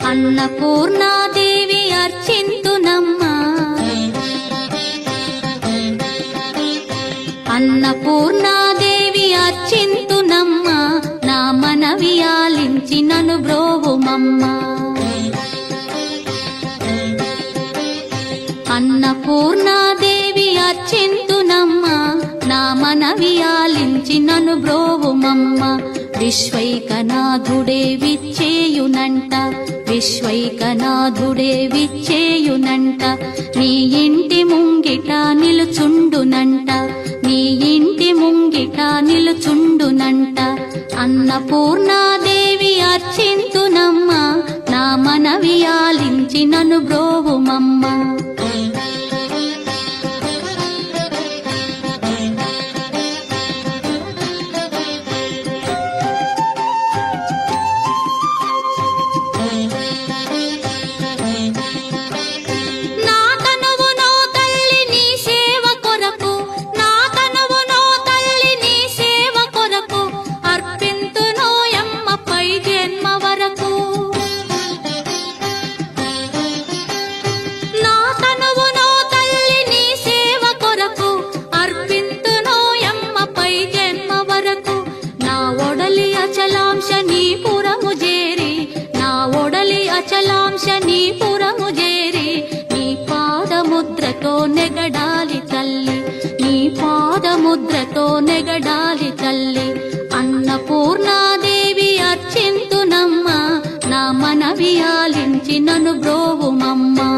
అన్నపూర్ణాదేవి అర్చింతునమ్మా, అన్నపూర్ణాదేవి అర్చింతునమ్మా, నా మనవి ఆలించి నన్ను బ్రోవుమమ్మా. అన్నపూర్ణాదేవి అర్చింతునమ్మా, నా మనవి ఆలించి నన్ను బ్రోవుమమ్మా. విశ్వైకనాథుడే విచ్చేయునంట, విశ్వైకనాథుడే విచ్చేయునంట, నీ ఇంటి ముంగిట నిలుచుండునంట, నీ ఇంటి ముంగిట నిలుచుండునంట. అన్నపూర్ణాదేవి అర్చింతునమ్మా, నా మనవి ఆలించి నన్ను బ్రోవుమమ్మా. అచలాంశ నీ పురము చేరి, నీ పాదముద్రతో నెగడాలి తల్లి, నీ పాదముద్రతో నెగడాలి తల్లి. అన్నపూర్ణాదేవి అర్చింతునమ్మా, నా మనవి ఆలించి నన్ను బ్రోవుమమ్మా.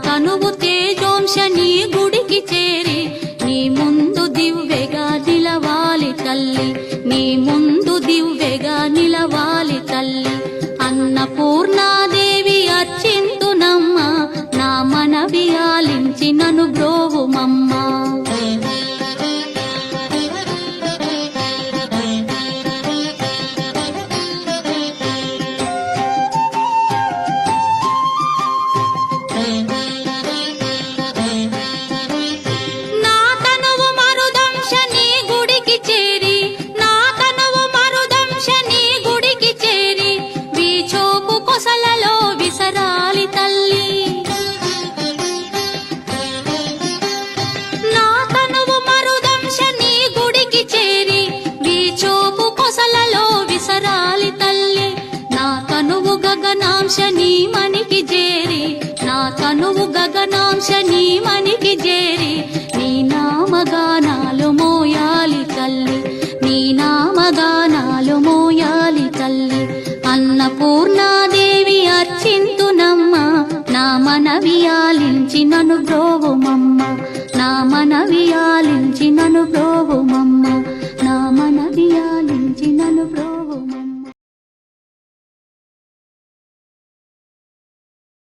తనువు తేజోంశ నీ గుడికి చేరి, నీ ముందు దివ్వెగా నిలవాలి తల్లి, నీ ముందు దివ్వెగా నిలవాలి తల్లి. అన్నపూర్ణాదేవి అర్చింతునమ్మా, నా మనవి ఆలించి నన్ను బ్రోవుమమ్మా. గగనాంశ నీ మనికి చేరి, నా తనువు గగనాంశ నీ మనికి చేరి, నీ నామగానాలు మోయాలి తల్లి, నీ నామగానాలు మోయాలి తల్లి. అన్నపూర్ణాదేవి అర్చింతునమ్మా, నా మనవి ఆలించి నన్ను బ్రోవుమమ్మా, నా మనవి ఆలించి నన్ను బ్రో